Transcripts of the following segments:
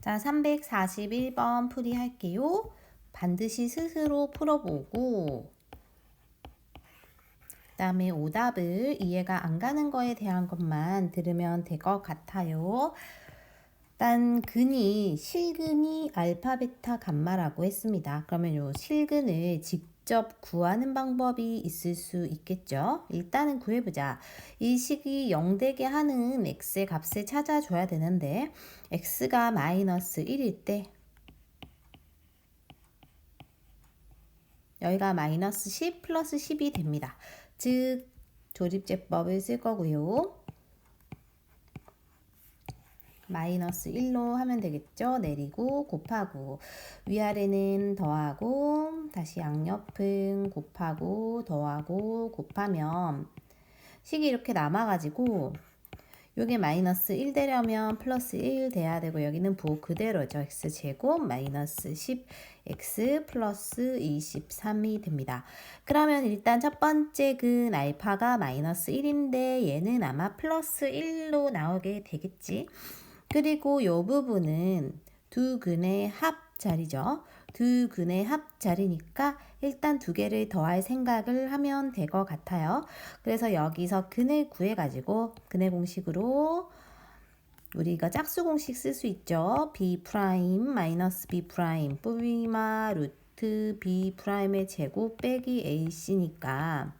자, 341번 풀이할게요. 반드시 스스로 풀어보고 그다음에 오답을 이해가 안 가는 거에 대한 것만 들으면 될 것 같아요. 일단 근이 실근이 알파, 베타, 감마라고 했습니다. 그러면 요 실근을 직접 구하는 방법이 있을 수 있겠죠. 일단은 구해보자. 이 식이 0되게 하는 x의 값을 찾아줘야 되는데 x가 마이너스 1일 때 여기가 마이너스 10 플러스 10이 됩니다. 즉 조립제법을 쓸 거고요. 마이너스 1로 하면 되겠죠. 내리고 곱하고 위아래는 더하고 다시 양옆은 곱하고 더하고 곱하면 식이 이렇게 남아가지고 요게 마이너스 1 되려면 플러스 1 돼야 되고 여기는 부호 그대로죠. x제곱 마이너스 10 x 플러스 23이 됩니다. 그러면 일단 첫 번째 근 알파가 마이너스 1인데 얘는 아마 플러스 1로 나오게 되겠지. 그리고 요 부분은 두 근의 합자리죠. 두 근의 합자리니까 일단 두 개를 더할 생각을 하면 될 것 같아요. 그래서 여기서 근을 구해가지고 근의 공식으로 우리 이거 짝수 공식 쓸 수 있죠. b 프라임 마이너스 b 프라임 뿌리마 루트 b 프라임의 제곱 빼기 ac니까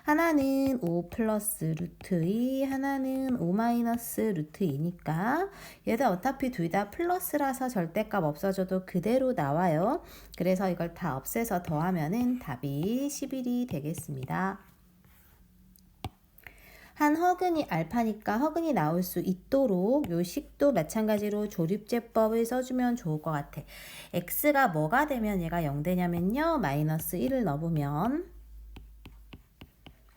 하나는 5 플러스 루트 2, 하나는 5 마이너스 루트 2니까 얘들 어차피 둘 다 플러스라서 절대값 없어져도 그대로 나와요. 그래서 이걸 다 없애서 더하면은 답이 11이 되겠습니다. 한 허근이 알파니까 허근이 나올 수 있도록 요 식도 마찬가지로 조립제법을 써주면 좋을 것 같아. x가 뭐가 되면 얘가 0 되냐면요. 마이너스 1을 넣어보면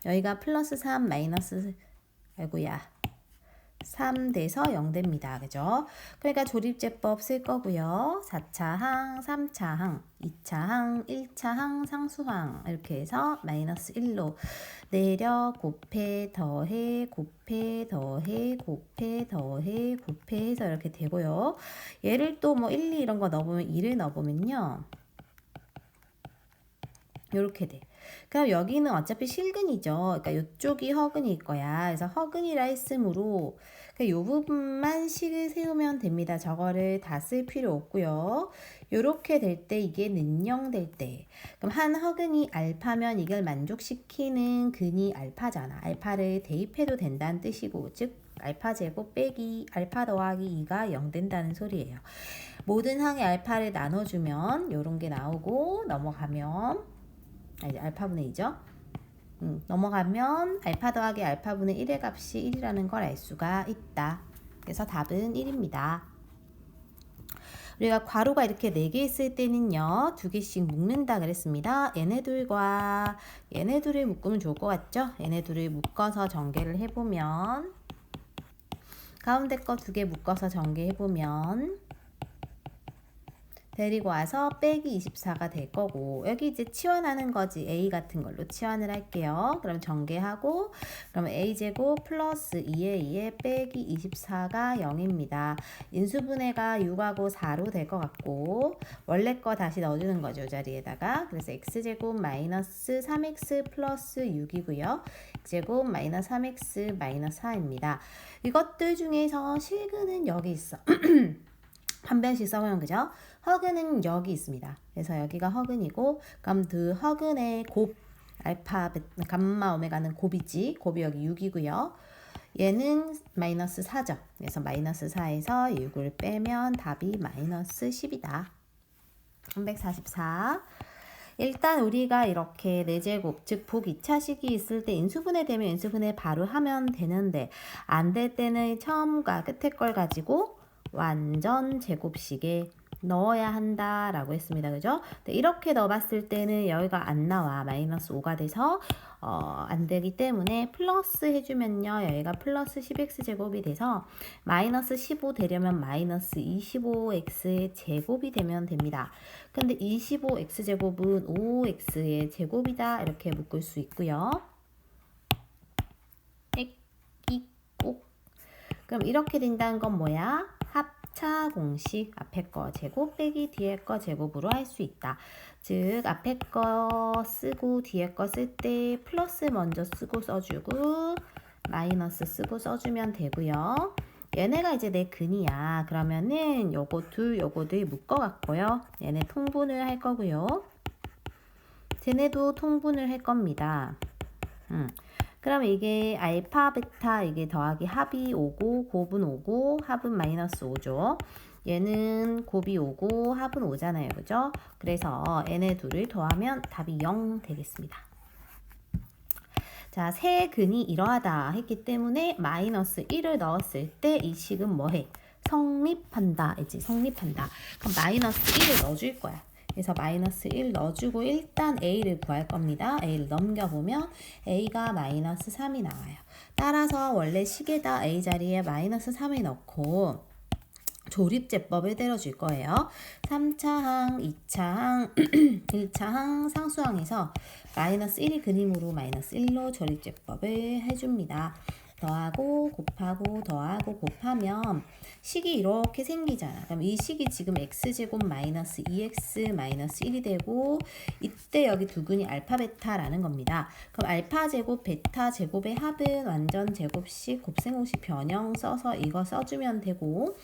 여기가 플러스 3 마이너스 아이고야 3 돼서 0 됩니다. 그죠? 그러니까 조립제법 쓸 거고요. 4차항, 3차항, 2차항, 1차항, 상수항 이렇게 해서 마이너스 1로 내려 곱해 더해 곱해 더해 곱해 더해 곱해해서 이렇게 되고요. 얘를 또 뭐 1, 2 이런 거 넣어보면 2를 넣어보면요. 이렇게 돼. 그럼 여기는 어차피 실근이죠. 그러니까 이쪽이 허근일 거야. 그래서 허근이라 했으므로 이 부분만 식을 세우면 됩니다. 저거를 다 쓸 필요 없고요. 이렇게 될 때 이게 는영될 때 그럼 한 허근이 알파면 이걸 만족시키는 근이 알파잖아. 알파를 대입해도 된다는 뜻이고 즉 알파 제곱 빼기 알파 더하기 2가 0 된다는 소리예요. 모든 항의 알파를 나눠주면 이런 게 나오고 넘어가면 이제 알파분의 2죠. 넘어가면 알파 더하기 알파분의 1의 값이 1이라는 걸 알 수가 있다. 그래서 답은 1입니다. 우리가 괄호가 이렇게 4개 있을 때는요. 2개씩 묶는다 그랬습니다. 얘네들과 얘네들을 묶으면 좋을 것 같죠? 얘네들을 묶어서 전개를 해보면 가운데 거 2개 묶어서 전개해보면 데리고 와서 빼기 24가 될 거고 여기 이제 치환하는 거지. A 같은 걸로 치환을 할게요. 그럼 전개하고 그럼 A제곱 플러스 2의 2에 빼기 24가 0입니다. 인수분해가 6하고 4로 될 것 같고 원래 거 다시 넣어주는 거죠. 이 자리에다가 그래서 X제곱 마이너스 3X 플러스 6이고요. X제곱 마이너스 3X 마이너스 4입니다. 이것들 중에서 실근은 여기 있어. 한 변씩 써보면 그죠? 허근은 여기 있습니다. 그래서 여기가 허근이고 그럼 그 허근의 곱 알파, 감마, 오메가는 곱이지. 곱이 여기 6이고요. 얘는 마이너스 4죠. 그래서 마이너스 4에서 6을 빼면 답이 마이너스 10이다. 344. 일단 우리가 이렇게 4제곱 즉 복 2차식이 있을 때 인수분해 되면 인수분해 바로 하면 되는데 안 될 때는 처음과 끝에 걸 가지고 완전 제곱식에 넣어야 한다라고 했습니다. 그죠? 이렇게 넣어봤을 때는 여기가 안 나와. 마이너스 5가 돼서 안 되기 때문에 플러스 해주면요. 여기가 플러스 10x 제곱이 돼서 마이너스 15 되려면 마이너스 25x의 제곱이 되면 됩니다. 근데 25x 제곱은 5x의 제곱이다. 이렇게 묶을 수 있고요. 그럼 이렇게 된다는 건 뭐야? 4차 공식 앞에 거 제곱 빼기 뒤에 거 제곱으로 할 수 있다. 즉 앞에 거 쓰고 뒤에 거 쓸 때 플러스 먼저 쓰고 써주고 마이너스 쓰고 써주면 되고요. 얘네가 이제 내 근이야. 그러면은 요거 둘 묶어갖고요. 얘네 통분을 할 거고요. 쟤네도 통분을 할 겁니다. 그럼 이게 알파, 베타 이게 더하기 합이 5고 곱은 5고 합은 마이너스 5죠. 얘는 곱이 5고 합은 5잖아요. 그죠? 그래서 얘네 둘을 더하면 답이 0 되겠습니다. 자, 세 근이 이러하다 했기 때문에 마이너스 1을 넣었을 때 이 식은 뭐해? 성립한다. 있지? 성립한다. 그럼 마이너스 1을 넣어줄 거야. 그래서 마이너스 1 넣어주고 일단 A를 구할 겁니다. A를 넘겨보면 A가 마이너스 3이 나와요. 따라서 원래 식에다 A 자리에 마이너스 3을 넣고 조립제법을 때려줄 거예요. 3차항, 2차항, 1차항, 상수항에서 마이너스 1이 근임으로 마이너스 1로 조립제법을 해줍니다. 더하고 곱하고 더하고 곱하면 식이 이렇게 생기잖아. 그럼 이 식이 지금 x제곱 마이너스 2x 마이너스 1이 되고 이때 여기 두근이 알파 베타라는 겁니다. 그럼 알파 제곱 베타 제곱의 합은 완전 제곱식 곱셈공식 변형 써서 이거 써주면 되고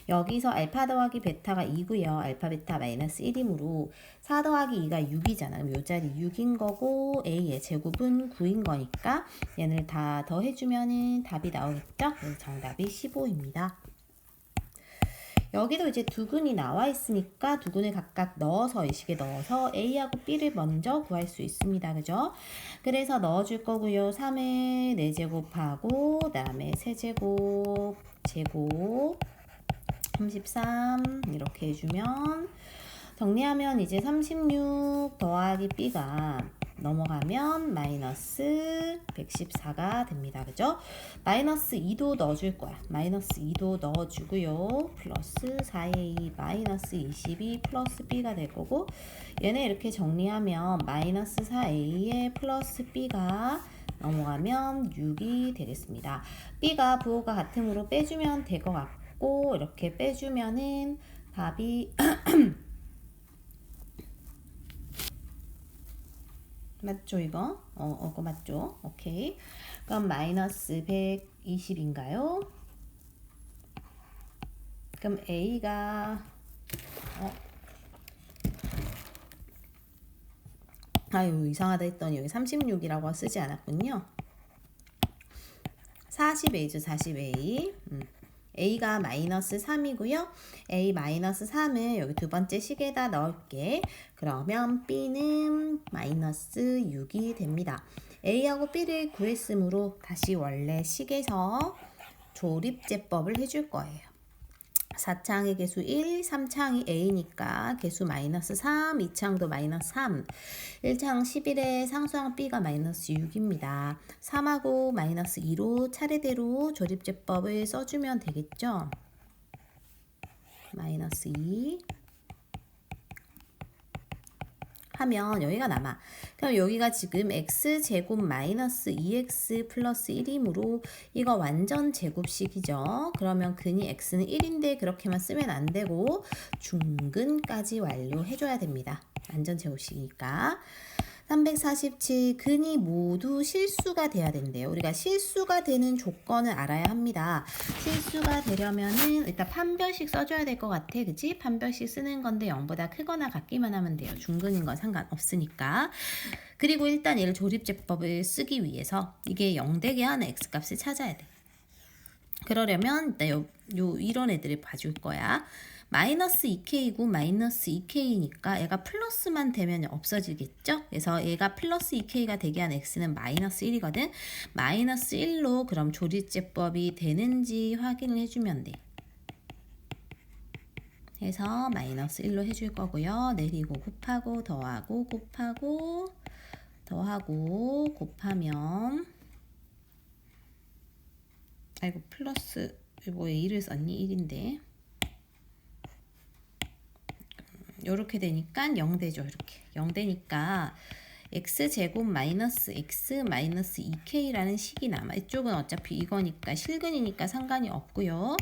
여기서 알파 더하기 베타가 2고요. 알파 베타 마이너스 1이므로 4 더하기 2가 6이잖아. 그럼 요 자리 6인 거고 a의 제곱은 9인 거니까 얘를 다 더해주면은 답이 나오겠죠? 그래서 정답이 15입니다. 여기도 이제 두근이 나와 있으니까 두근을 각각 넣어서 이 식에 넣어서 A하고 B를 먼저 구할 수 있습니다. 그죠? 그래서 넣어줄 거고요. 3을 4제곱하고 그 다음에 세제곱, 제곱, 33 이렇게 해주면 정리하면 이제 36 더하기 B가 넘어가면 마이너스 114가 됩니다. 그죠? 마이너스 2도 넣어줄 거야. 마이너스 2도 넣어주고요. 플러스 4a 마이너스 22 플러스 b가 될 거고 얘네 이렇게 정리하면 마이너스 4a에 플러스 b가 넘어가면 6이 되겠습니다. b가 부호가 같으므로 빼주면 될 것 같고 이렇게 빼주면은 답이 맞죠 이거? 이거 맞죠? 오케이. 그럼 마이너스 120인가요? 그럼 A가 아유 이상하다 했더니 여기 36이라고 쓰지 않았군요. 40A죠 40A. A가 마이너스 3이고요. A 마이너스 3을 여기 두 번째 식에다 넣을게. 그러면 B는 마이너스 6이 됩니다. A하고 B를 구했으므로 다시 원래 식에서 조립제법을 해줄 거예요. 4차항의 개수 1, 3차항이 A니까 개수 마이너스 3, 2차항도 마이너스 3, 1차항 11에 상수항 B가 마이너스 6입니다. 3하고 마이너스 2로 차례대로 조립제법을 써주면 되겠죠? 마이너스 2 하면 여기가 남아. 그럼 여기가 지금 x제곱 마이너스 2x 플러스 1이므로 이거 완전 제곱식이죠. 그러면 근이 x는 1인데 그렇게만 쓰면 안 되고 중근까지 완료해줘야 됩니다. 완전 제곱식이니까. 347 근이 모두 실수가 돼야 된대요. 우리가 실수가 되는 조건을 알아야 합니다. 실수가 되려면은 일단 판별식 써줘야 될 것 같아. 그치? 판별식 쓰는 건데 0보다 크거나 같기만 하면 돼요. 중근인 건 상관없으니까. 그리고 일단 얘를 조립제법을 쓰기 위해서 이게 0 되게 하는 x값을 찾아야 돼. 그러려면 일단 이런 애들을 봐줄 거야. 마이너스 2k이고 마이너스 2k니까 얘가 플러스만 되면 없어지겠죠? 그래서 얘가 플러스 2k가 되게 한 x는 마이너스 1이거든. 마이너스 1로 그럼 조립제법이 되는지 확인을 해주면 돼. 해서 마이너스 1로 해줄 거고요. 내리고 곱하고 더하고 곱하고 더하고 곱하면 아이고 플러스 뭐에 1을 썼니? 1인데 요렇게 되니까 0 되죠. 이렇게 0 되니까 x제곱 마이너스 x 마이너스 2k라는 식이 남아. 이쪽은 어차피 이거니까 실근이니까 상관이 없고요.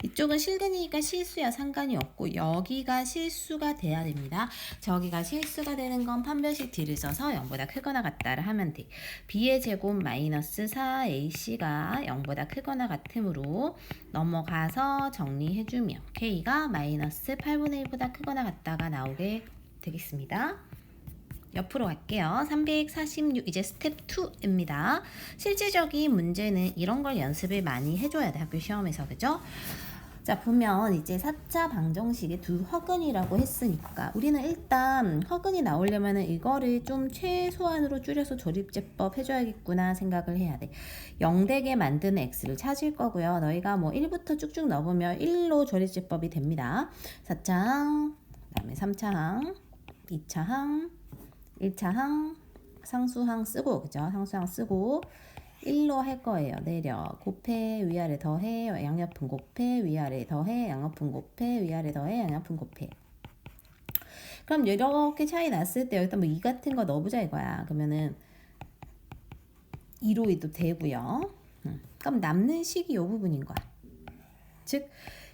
이쪽은 실근이니까 실수야 상관이 없고 여기가 실수가 돼야 됩니다. 저기가 실수가 되는 건 판별식 D를 써서 0보다 크거나 같다를 하면 돼. b의 제곱 마이너스 4ac가 0보다 크거나 같으므로 넘어가서 정리해주면 k가 마이너스 8분의 1보다 크거나 같다가 나오게 되겠습니다. 옆으로 갈게요. 346 이제 스텝 2입니다. 실질적인 문제는 이런 걸 연습을 많이 해줘야 돼. 학교 시험에서. 그죠? 자, 보면 이제 4차 방정식의 두 허근이라고 했으니까 우리는 일단 허근이 나오려면 이거를 좀 최소한으로 줄여서 조립제법 해줘야겠구나 생각을 해야 돼. 0되게 만드는 x를 찾을 거고요. 너희가 뭐 1부터 쭉쭉 넣어보면 1로 조립제법이 됩니다. 4차항, 그 다음에 3차항, 2차항, 1차항, 상수항 쓰고, 그죠? 상수항 쓰고 1로 할 거예요. 내려 곱해 위아래 더해 양옆은 곱해 위아래 더해 양옆은 곱해 위아래 더해 양옆은 곱해. 그럼 이렇게 차이 났을 때 여기다 뭐 2 같은 거 넣어보자 이거야. 그러면은 2로 해도 되고요. 그럼 남는 식이 이 부분인 거야. 즉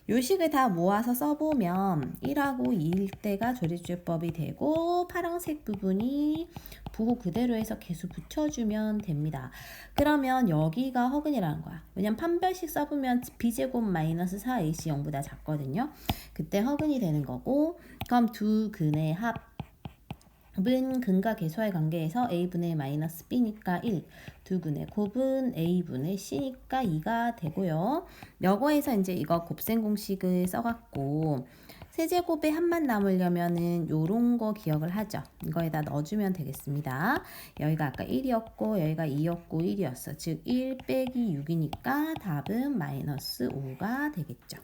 요 식을 다 모아서 써보면 1하고 2일 때가 조립제법이 되고 파란색 부분이 부호 그대로 해서 계속 붙여주면 됩니다. 그러면 여기가 허근이라는 거야. 왜냐면 판별식 써보면 b제곱 마이너스 4ac 0보다 작거든요. 그때 허근이 되는 거고 그럼 두 근의 합은 근과 계수와의 관계에서 a분의 마이너스 b니까 1, 두 근의 곱은 a분의 c니까 2가 되고요. 여거에서 이제 이거 곱셈 공식을 써갖고 세제곱의 합만 남으려면은 요런 거 기억을 하죠. 이거에다 넣어주면 되겠습니다. 여기가 아까 1이었고 여기가 2였고 1이었어. 즉 1 빼기 6이니까 답은 마이너스 5가 되겠죠.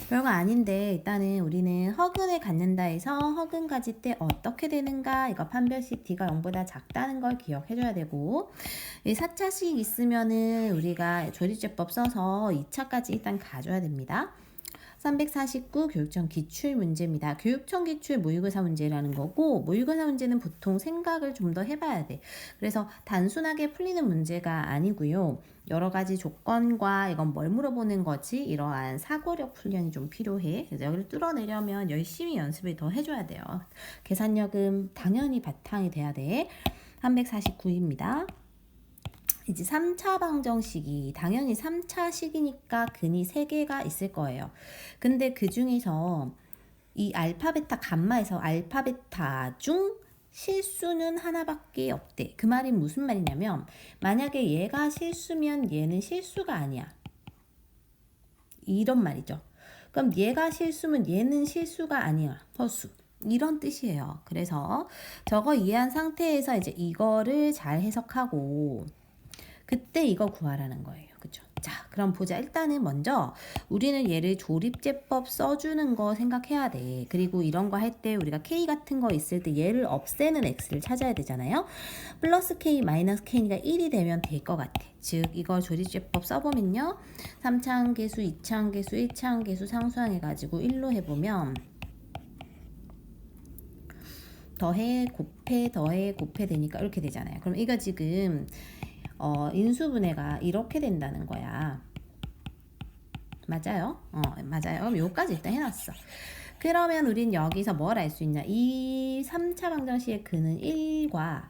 별거 아닌데 일단은 우리는 허근을 갖는다 해서 허근 가질 때 어떻게 되는가 이거 판별식 D가 0보다 작다는 걸 기억해줘야 되고 이 4차식 있으면은 우리가 조립제법 써서 2차까지 일단 가줘야 됩니다. 349 교육청 기출 문제입니다. 교육청 기출 모의고사 문제라는 거고 모의고사 문제는 보통 생각을 좀 더 해봐야 돼. 그래서 단순하게 풀리는 문제가 아니고요. 여러 가지 조건과 이건 뭘 물어보는 거지 이러한 사고력 훈련이 좀 필요해. 그래서 여기를 뚫어내려면 열심히 연습을 더 해줘야 돼요. 계산력은 당연히 바탕이 돼야 돼. 349입니다. 이제 3차 방정식이 당연히 3차식이니까 근이 3개가 있을 거예요. 근데 그 중에서 이 알파, 베타, 감마에서 알파, 베타 중 실수는 하나밖에 없대. 그 말이 무슨 말이냐면 만약에 얘가 실수면 얘는 실수가 아니야. 이런 말이죠. 그럼 얘가 실수면 얘는 실수가 아니야. 허수. 이런 뜻이에요. 그래서 저거 이해한 상태에서 이제 이거를 잘 해석하고 그때 이거 구하라는 거예요. 그죠? 자, 그럼 보자. 일단은 먼저 우리는 얘를 조립제법 써주는 거 생각해야 돼. 그리고 이런 거 할 때 우리가 k 같은 거 있을 때 얘를 없애는 x를 찾아야 되잖아요. 플러스 k 마이너스 k니까 1이 되면 될 것 같아. 즉 이거 조립제법 써보면요. 3차항 계수, 2차항 계수, 1차항 계수 상수항 해가지고 1로 해보면 더해 곱해 더해 곱해 되니까 이렇게 되잖아요. 그럼 이거 지금 인수분해가 이렇게 된다는 거야. 맞아요? 맞아요. 그럼 요까지 일단 해놨어. 그러면 우린 여기서 뭘 알 수 있냐? 이 3차 방정식의 근은 1과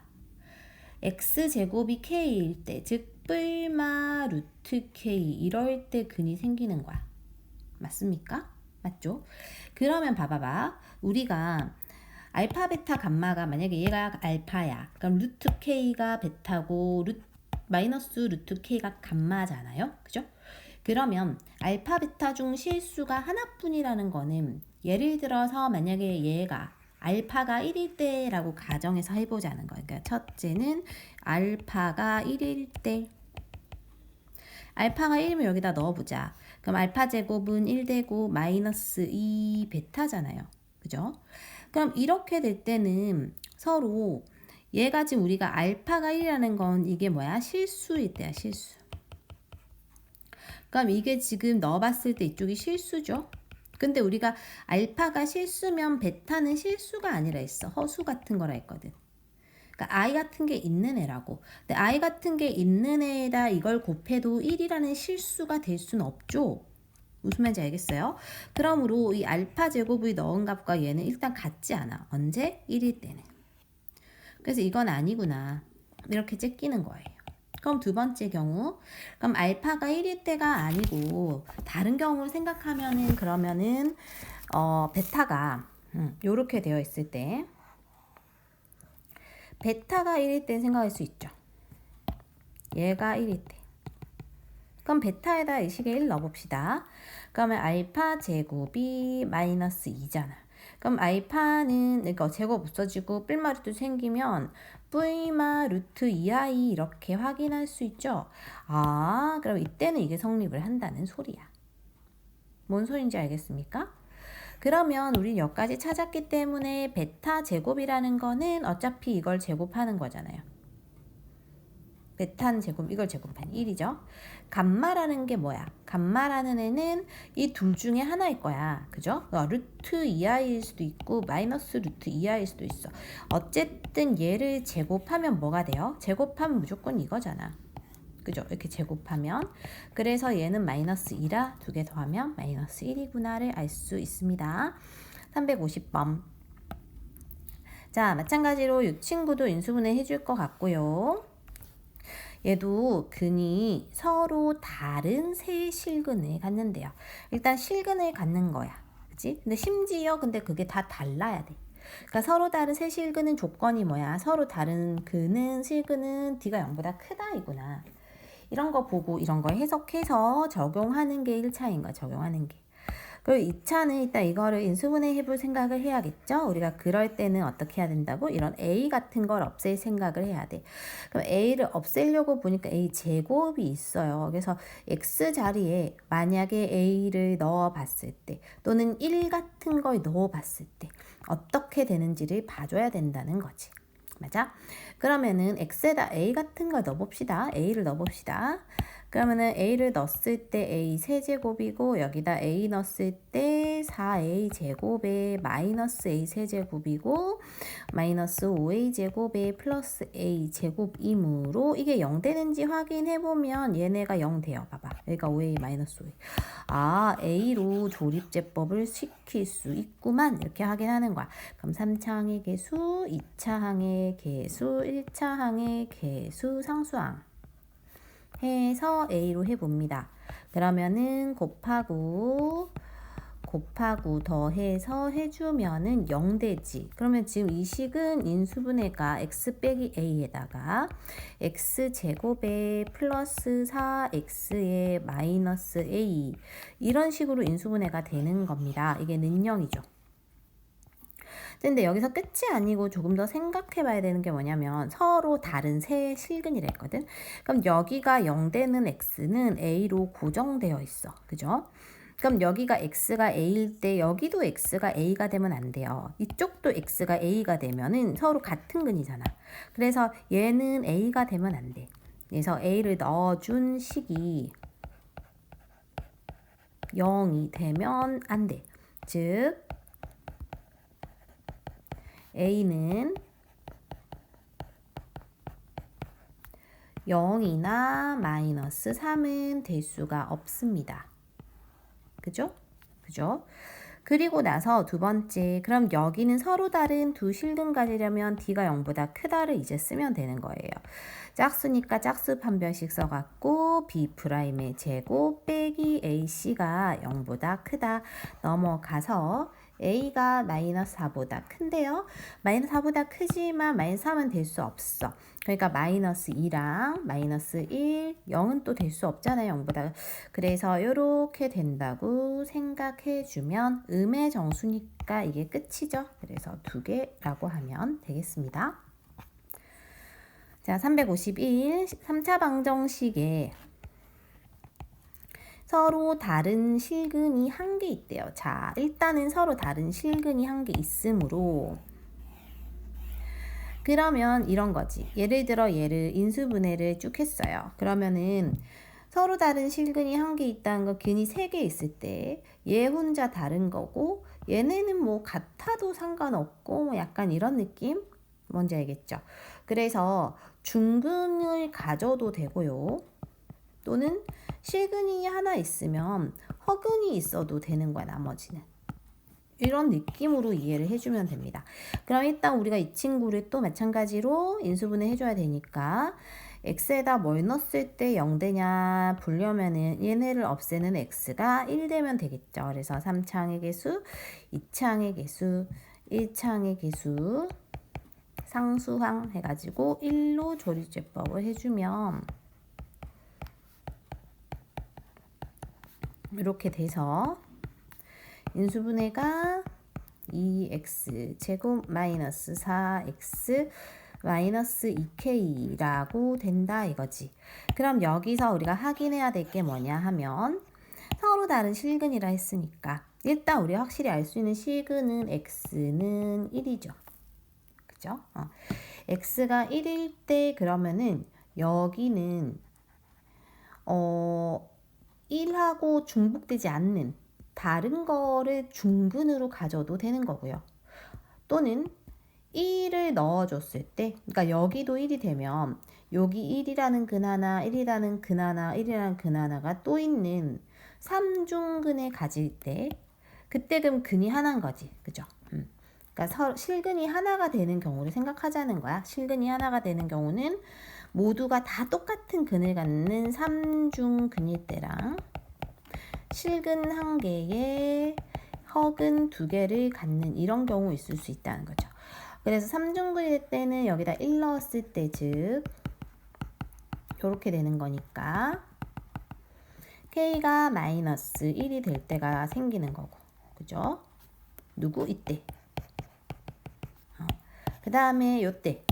x제곱이 k일 때, 즉 뿔마 루트 k 이럴 때 근이 생기는 거야. 맞습니까? 맞죠? 그러면 봐봐봐. 우리가 알파, 베타, 감마가 만약에 얘가 알파야. 그럼 루트 k가 베타고 마이너스 루트 k가 감마잖아요. 그죠? 그러면 알파, 베타 중 실수가 하나뿐이라는 거는 예를 들어서 만약에 얘가 알파가 1일 때라고 가정해서 해보자는 거예요. 그러니까 첫째는 알파가 1일 때 알파가 1이면 여기다 넣어보자. 그럼 알파 제곱은 1되고 마이너스 2 베타잖아요. 그죠? 그럼 이렇게 될 때는 서로 얘가 지금 우리가 알파가 1이라는 건 이게 뭐야? 실수일 때야, 실수. 그럼 이게 지금 넣어봤을 때 이쪽이 실수죠? 근데 우리가 알파가 실수면 베타는 실수가 아니라 했어. 허수 같은 거라 했거든. 그러니까 i 같은 게 있는 애라고. 근데 i 같은 게 있는 애에다 이걸 곱해도 1이라는 실수가 될 수는 없죠. 무슨 말인지 알겠어요? 그러므로 이 알파 제곱의 넣은 값과 얘는 일단 같지 않아. 언제? 1일 때는. 그래서 이건 아니구나. 이렇게 째끼는 거예요. 그럼 두 번째 경우, 그럼 알파가 1일 때가 아니고 다른 경우를 생각하면은 그러면은 베타가 요렇게 되어 있을 때 베타가 1일 때 생각할 수 있죠. 얘가 1일 때. 그럼 베타에다 이 식에 1 넣어봅시다. 그러면 알파 제곱이 마이너스 2잖아. 그럼 알파는 이거 제곱 없어지고 뿔마루도 생기면 V마 루트 2i 이렇게 확인할 수 있죠. 아, 그럼 이때는 이게 성립을 한다는 소리야. 뭔 소리인지 알겠습니까? 그러면 우린 여기까지 찾았기 때문에 베타 제곱이라는 거는 어차피 이걸 제곱하는 거잖아요. 베타는 제곱, 이걸 제곱하니 1이죠. 감마라는 게 뭐야? 감마라는 애는 이 둘 중에 하나일 거야. 그죠? 루트 2i일 수도 있고 마이너스 루트 2i일 수도 있어. 어쨌든 얘를 제곱하면 뭐가 돼요? 제곱하면 무조건 이거잖아. 그죠? 이렇게 제곱하면. 그래서 얘는 마이너스 2라 두 개 더하면 마이너스 1이구나를 알 수 있습니다. 350번. 자, 마찬가지로 이 친구도 인수분해 해줄 것 같고요. 얘도 근이 서로 다른 세 실근을 갖는데요. 일단 실근을 갖는 거야. 그치? 근데 심지어 근데 그게 다 달라야 돼. 그러니까 서로 다른 세 실근은 조건이 뭐야? 서로 다른 근은 실근은 D가 0보다 크다 이구나. 이런 거 보고 이런 거 해석해서 적용하는 게 1차인 거야. 적용하는 게. 그리고 2차는 일단 이거를 인수분해 해볼 생각을 해야겠죠. 우리가 그럴 때는 어떻게 해야 된다고? 이런 A 같은 걸 없앨 생각을 해야 돼. 그럼 A를 없애려고 보니까 A 제곱이 있어요. 그래서 X 자리에 만약에 A를 넣어 봤을 때 또는 1 같은 걸 넣어 봤을 때 어떻게 되는지를 봐줘야 된다는 거지. 맞아? 그러면은 X에다 A 같은 걸 넣어봅시다. A를 넣어봅시다. 그러면은 A를 넣었을 때 A 세제곱이고 여기다 A 넣었을 때 4A 제곱에 마이너스 A 세제곱이고 마이너스 5A 제곱에 플러스 A 제곱이므로 이게 0 되는지 확인해보면 얘네가 0 돼요. 봐봐. 여기가 5A 마이너스 5A. 아, A로 조립제법을 시킬 수 있구만. 이렇게 확인하는 거야. 그럼 3차 항의 개수, 2차 항의 개수, 1차 항의 개수 상수항 해서 A로 해봅니다. 그러면은 곱하고 더해서 해주면은 0 되지. 그러면 지금 이 식은 인수분해가 x 빼기 a에다가 x제곱에 플러스 4x에 마이너스 a 이런 식으로 인수분해가 되는 겁니다. 이게 는영이죠. 근데 여기서 끝이 아니고 조금 더 생각해 봐야 되는 게 뭐냐면 서로 다른 세 실근이라 했거든. 그럼 여기가 0 되는 x는 a로 고정되어 있어. 그죠? 그럼 여기가 x가 a일 때 여기도 x가 a가 되면 안 돼요. 이쪽도 x가 a가 되면은 서로 같은 근이잖아. 그래서 얘는 a가 되면 안 돼. 그래서 a를 넣어준 식이 0이 되면 안 돼. 즉 a는 0이나 마이너스 3은 될 수가 없습니다. 그죠? 그죠? 그리고 나서 두 번째, 그럼 여기는 서로 다른 두 실근 가지려면 D가 0보다 크다를 이제 쓰면 되는 거예요. 짝수니까 짝수 판별식 써갖고 B'의 제곱 빼기 AC가 0보다 크다 넘어가서 A가 마이너스 4보다 큰데요. 마이너스 4보다 크지만 마이너스 3은 될 수 없어. 그러니까 마이너스 2랑 마이너스 1, 0은 또 될 수 없잖아요. 0보다. 그래서 이렇게 된다고 생각해 주면 음의 정수니까 이게 끝이죠. 그래서 2개라고 하면 되겠습니다. 자, 351, 3차 방정식에 서로 다른 실근이 한 개 있대요. 자, 일단은 서로 다른 실근이 한 개 있으므로 그러면 이런 거지. 예를 들어 얘를 인수분해를 쭉 했어요. 그러면은 서로 다른 실근이 한 개 있다는 거 근이 3개 있을 때 얘 혼자 다른 거고 얘네는 뭐 같아도 상관없고 뭐 약간 이런 느낌? 뭔지 알겠죠? 그래서 중근을 가져도 되고요. 또는 실근이 하나 있으면 허근이 있어도 되는 거야, 나머지는. 이런 느낌으로 이해를 해주면 됩니다. 그럼 일단 우리가 이 친구를 또 마찬가지로 인수분해 해줘야 되니까 x에다 뭘 넣었을 때 0되냐 보려면은 얘네를 없애는 x가 1 되면 되겠죠. 그래서 3창의 개수, 2창의 개수, 1창의 개수 상수항 해가지고 1로 조립제법을 해주면 이렇게 돼서 인수분해가 2x 제곱 마이너스 4x 마이너스 2k라고 된다 이거지. 그럼 여기서 우리가 확인해야 될 게 뭐냐 하면 서로 다른 실근이라 했으니까 일단 우리가 확실히 알 수 있는 실근은 x는 1이죠. 그죠? x가 1일 때 그러면은 여기는 1하고 중복되지 않는 다른 거를 중근으로 가져도 되는 거고요. 또는 1을 넣어줬을 때, 그러니까 여기도 1이 되면 여기 1이라는 근 하나, 1이라는 근 하나, 1이라는 근 하나가 또 있는 3중근을 가질 때 그때 그럼 근이 하나인 거지. 그죠? 그러니까 실근이 하나가 되는 경우를 생각하자는 거야. 실근이 하나가 되는 경우는 모두가 다 똑같은 근을 갖는 3중근일 때랑 실근 1개에 허근 2개를 갖는 이런 경우 있을 수 있다는 거죠. 그래서 3중근일 때는 여기다 1 넣었을 때 즉 이렇게 되는 거니까 k가 마이너스 1이 될 때가 생기는 거고. 그죠? 누구? 이때. 그 다음에 요때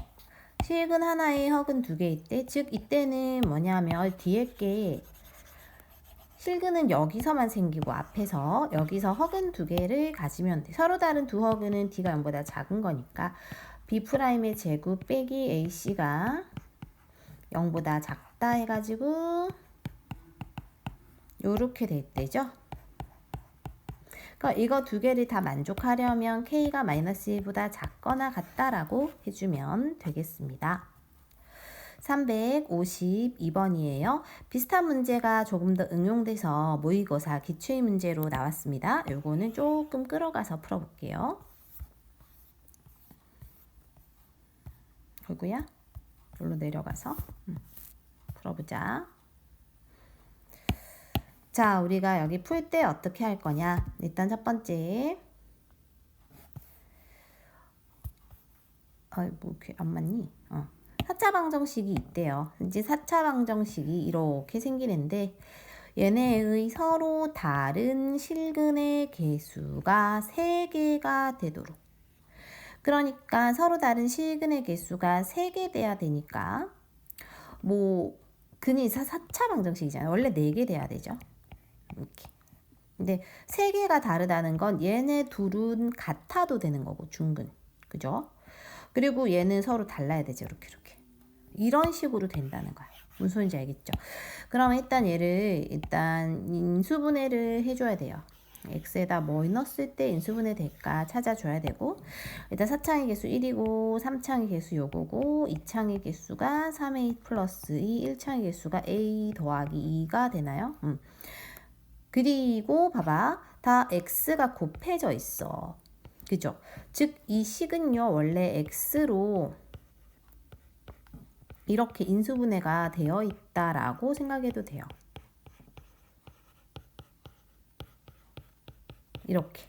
실근 하나에 허근 2개일 때, 즉 이때는 뭐냐면 뒤에 게 실근은 여기서만 생기고 앞에서 여기서 허근 2개를 가지면 돼. 서로 다른 두 허근은 d가 0보다 작은 거니까 b'의 제곱 빼기 ac가 0보다 작다 해가지고 요렇게 될 때죠. 그러니까 이거 2개를 다 만족하려면 k가 마이너스 1보다 작거나 같다라고 해주면 되겠습니다. 352번이에요. 비슷한 문제가 조금 더 응용돼서 모의고사 기출 문제로 나왔습니다. 요거는 조금 끌어가서 풀어볼게요. 그리고요. 여기로 내려가서 풀어보자. 자, 우리가 여기 풀 때 어떻게 할 거냐? 일단 첫 번째. 뭐 이렇게 안 맞니? 4차 방정식이 있대요. 이제 4차 방정식이 이렇게 생기는데 얘네의 서로 다른 실근의 개수가 3개가 되도록. 그러니까 서로 다른 실근의 개수가 3개 돼야 되니까 뭐 근이 4차 방정식이잖아요. 원래 4개 돼야 되죠. 이렇게. 근데 3개가 다르다는 건 얘네 둘은 같아도 되는 거고 중근. 그죠? 그리고 얘는 서로 달라야 되죠. 이렇게. 이런 식으로 된다는 거야. 무슨 소리인지 알겠죠? 그러면 일단 얘를 인수분해를 해줘야 돼요. x에다 뭐 넣었을 때 인수분해 될까 찾아줘야 되고 일단 4창의 개수 1이고 3창의 개수 요거고 2창의 개수가 3a 플러스 2, 1창의 개수가 a 더하기 2가 되나요? 그리고 봐봐. 다 x가 곱해져 있어. 그죠? 즉 이 식은요 원래 x로 이렇게 인수분해가 되어 있다라고 생각해도 돼요. 이렇게.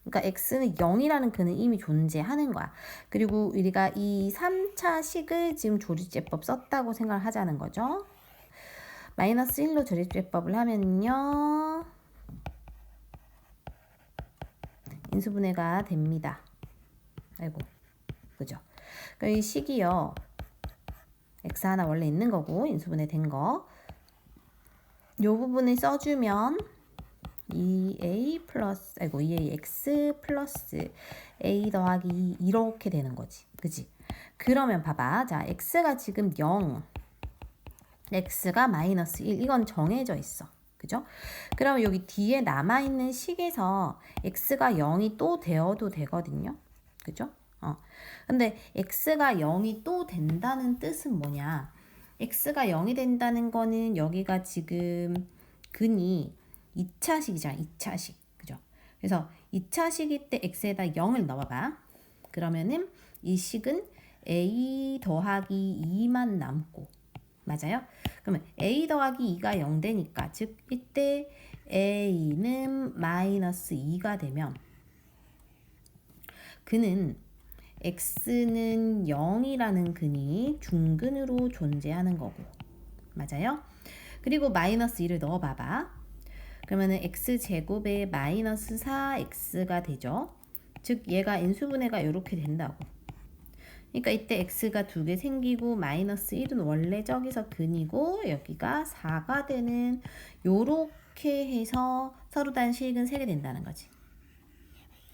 그러니까 x는 0이라는 근은 이미 존재하는 거야. 그리고 우리가 이 3차 식을 지금 조립제법 썼다고 생각을 하자는 거죠. 마이너스 1로 조립제법을 하면요. 인수분해가 됩니다. 아이고. 그죠? 이 식이요. x 하나 원래 있는 거고 인수분해 된 거. 요 부분을 써주면 2a 플러스 2ax 플러스 a 더하기 2 이렇게 되는 거지. 그지? 그러면 봐봐. 자, x가 지금 0, x가 마이너스 1 이건 정해져 있어. 그죠? 그럼 여기 뒤에 남아있는 식에서 x가 0이 또 되어도 되거든요. 그죠? 근데 x가 0이 또 된다는 뜻은 뭐냐? x가 0이 된다는 거는 여기가 지금 근이 2차식이잖아. 2차식. 그죠? 그래서 2차식일 때 x에다 0을 넣어봐. 그러면은 이 식은 a 더하기 2만 남고. 맞아요? 그러면 a 더하기 2가 0 되니까 즉 이때 a는 마이너스 2가 되면 그는 x는 0이라는 근이 중근으로 존재하는 거고. 맞아요? 그리고 마이너스 2를 넣어봐봐. 그러면은 x제곱에 마이너스 4x가 되죠. 즉 얘가 인수분해가 이렇게 된다고. 그러니까 이때 x가 2개 생기고 마이너스 1은 원래 저기서 근이고 여기가 4가 되는 요렇게 해서 서로 다른 식은 세게 된다는 거지.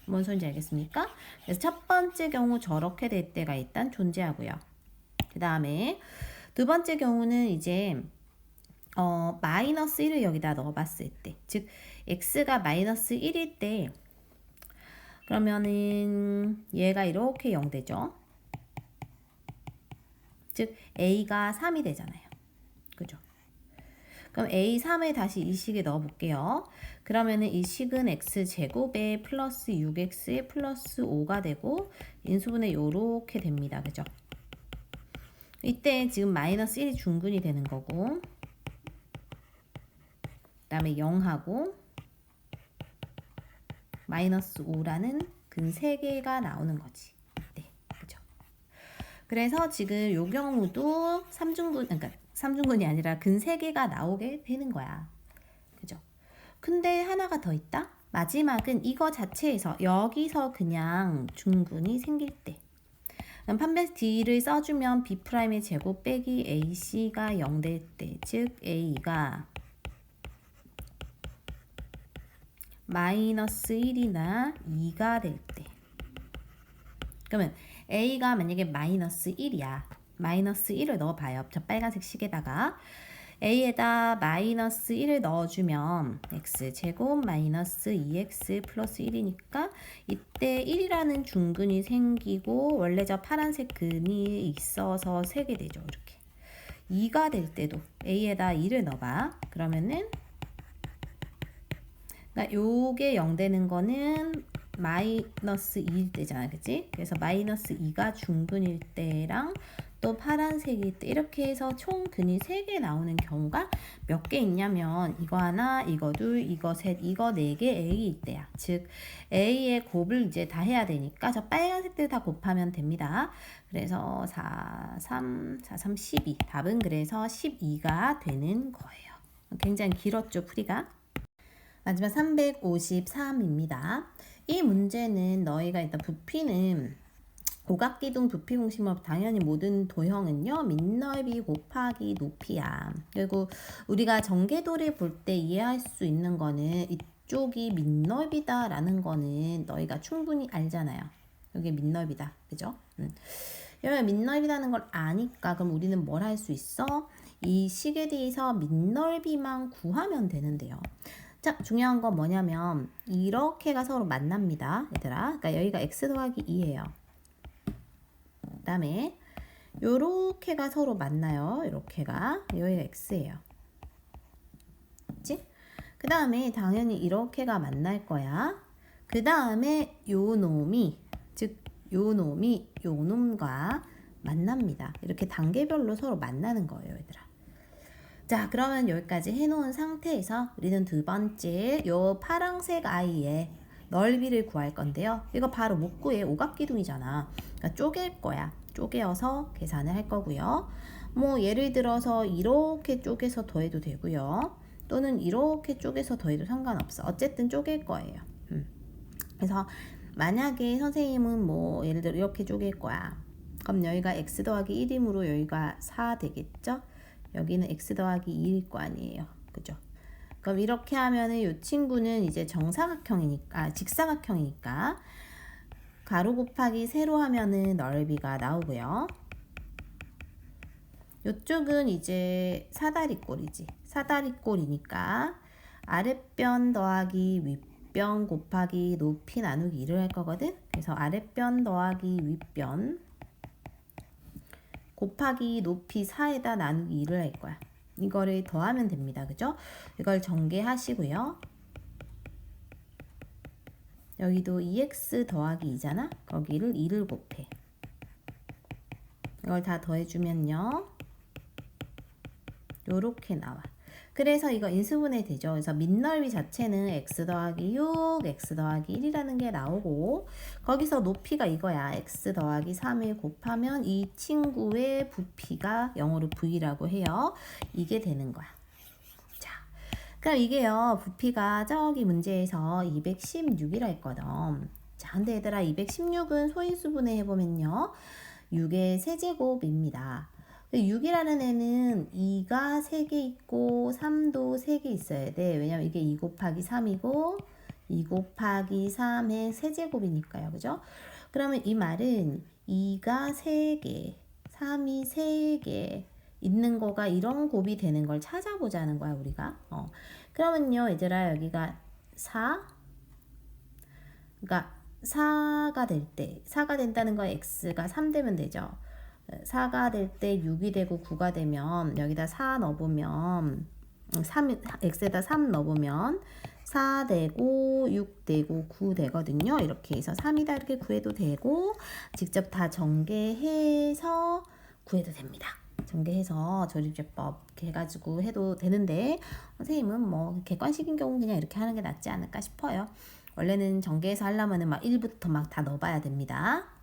뭔 소리인지 알겠습니까? 그래서 첫 번째 경우 저렇게 될 때가 일단 존재하고요. 그 다음에 두 번째 경우는 이제 마이너스 1을 여기다 넣어봤을 때, 즉 x가 마이너스 1일 때 그러면은 얘가 이렇게 0 되죠. 즉 a가 3이 되잖아요. 그죠? 그럼 a3을 다시 이 식에 넣어 볼게요. 그러면은 이 식은 x제곱에 플러스 6x에 플러스 5가 되고 인수분해 요렇게 됩니다. 그죠? 이때 지금 마이너스 1이 중근이 되는 거고 그 다음에 0하고 마이너스 5라는 근 3개가 나오는 거지. 네, 그죠? 그래서 지금 요 경우도 3중근, 그러니까 3중근이 아니라 근 3개가 나오게 되는 거야. 그죠? 근데 하나가 더 있다? 마지막은 이거 자체에서 여기서 그냥 중근이 생길 때 판별 D를 써주면 B'의 제곱 빼기 AC가 0 될 때, 즉 A가 마이너스 1이나 2가 될 때. 그러면 A가 만약에 마이너스 1이야. 마이너스 1을 넣어봐요. 저 빨간색 식에다가. A에다 마이너스 1을 넣어주면 X제곱 마이너스 2X 플러스 1이니까 이때 1이라는 중근이 생기고 원래 저 파란색 근이 있어서 세게 되죠. 이렇게. 2가 될 때도 A에다 2를 넣어봐. 그러면은 그러니까 요게 0 되는 거는 마이너스 2일 때잖아. 그치? 그래서 마이너스 2가 중근일 때랑 또 파란색일 때 이렇게 해서 총 근이 3개 나오는 경우가 몇 개 있냐면 이거 하나, 이거 둘, 이거 셋, 이거 4개 A일 때야. 즉 A의 곱을 이제 다 해야 되니까 저 빨간색들 다 곱하면 됩니다. 그래서 4, 3, 4, 3, 12. 답은 그래서 12가 되는 거예요. 굉장히 길었죠, 풀이가. 마지막 353입니다. 이 문제는 너희가 일단 부피는 오각기둥 부피 공식만 당연히 모든 도형은요 밑넓이 곱하기 높이야. 그리고 우리가 전개도를 볼 때 이해할 수 있는 거는 이쪽이 밑넓이다 라는 거는 너희가 충분히 알잖아요. 여기 밑넓이다. 그죠? 여기가 밑넓이라는 걸 아니까 그럼 우리는 뭘 할 수 있어? 이 식에 대해서 밑넓이만 구하면 되는데요. 자, 중요한 건 뭐냐면 이렇게가 서로 만납니다. 얘들아. 그러니까 여기가 x 더하기 2예요. 그 다음에 요렇게가 서로 만나요. 요렇게가. 여기가 x예요. 그치? 그 다음에 당연히 이렇게가 만날 거야. 그 다음에 요 놈이 즉 요 놈이 요 놈과 만납니다. 이렇게 단계별로 서로 만나는 거예요. 얘들아. 자, 그러면 여기까지 해놓은 상태에서 우리는 두 번째 요 파란색 아이의 넓이를 구할 건데요. 이거 바로 못 구해. 오각기둥이잖아. 그러니까 쪼갤 거야. 쪼개어서 계산을 할 거고요. 뭐 예를 들어서 이렇게 쪼개서 더해도 되고요. 또는 이렇게 쪼개서 더해도 상관없어. 어쨌든 쪼갤 거예요. 그래서 만약에 선생님은 뭐 예를 들어 이렇게 쪼갤 거야. 그럼 여기가 x 더하기 1이므로 여기가 4 되겠죠? 여기는 x 더하기 2일 거 아니에요. 그죠? 그럼 이렇게 하면은 이 친구는 이제 정사각형이니까, 직사각형이니까 가로 곱하기 세로 하면은 넓이가 나오고요. 이쪽은 이제 사다리꼴이지. 사다리꼴이니까 아랫변 더하기 윗변 곱하기 높이 나누기 2를 할 거거든. 그래서 아랫변 더하기 윗변 곱하기 높이 4에다 나누기 2를 할 거야. 이거를 더하면 됩니다. 그죠? 이걸 전개하시고요. 여기도 2x 더하기 2잖아. 거기를 2를 곱해. 이걸 다 더해주면요. 요렇게 나와. 그래서 이거 인수분해 되죠. 그래서 밑넓이 자체는 x 더하기 6, x 더하기 1이라는 게 나오고 거기서 높이가 이거야. x 더하기 3을 곱하면 이 친구의 부피가 영어로 v라고 해요. 이게 되는 거야. 자, 그럼 이게요. 부피가 저기 문제에서 216이라 했거든. 자, 근데 얘들아 216은 소인수분해 해보면요. 6의 세제곱입니다. 6이라는 애는 2가 3개 있고 3도 3개 있어야 돼. 왜냐면 이게 2 곱하기 3이고 2 곱하기 3의 세제곱이니까요. 그죠? 그러면 이 말은 2가 3개, 3이 3개 있는 거가 이런 곱이 되는 걸 찾아보자는 거야, 우리가. 그러면요, 얘들아, 여기가 4, 그러니까 4가 될 때, 4가 된다는 거 x가 3 되면 되죠. 4가 될 때 6이 되고 9가 되면 여기다 4 넣어보면 x에다 3 넣어보면 4 되고 6 되고 9 되거든요. 이렇게 해서 3이다 이렇게 구해도 되고 직접 다 전개해서 구해도 됩니다. 전개해서 조립제법 이렇게 해가지고 해도 되는데 선생님은 뭐 객관식인 경우는 그냥 이렇게 하는 게 낫지 않을까 싶어요. 원래는 전개해서 하려면은 막 1부터 막 다 넣어봐야 됩니다.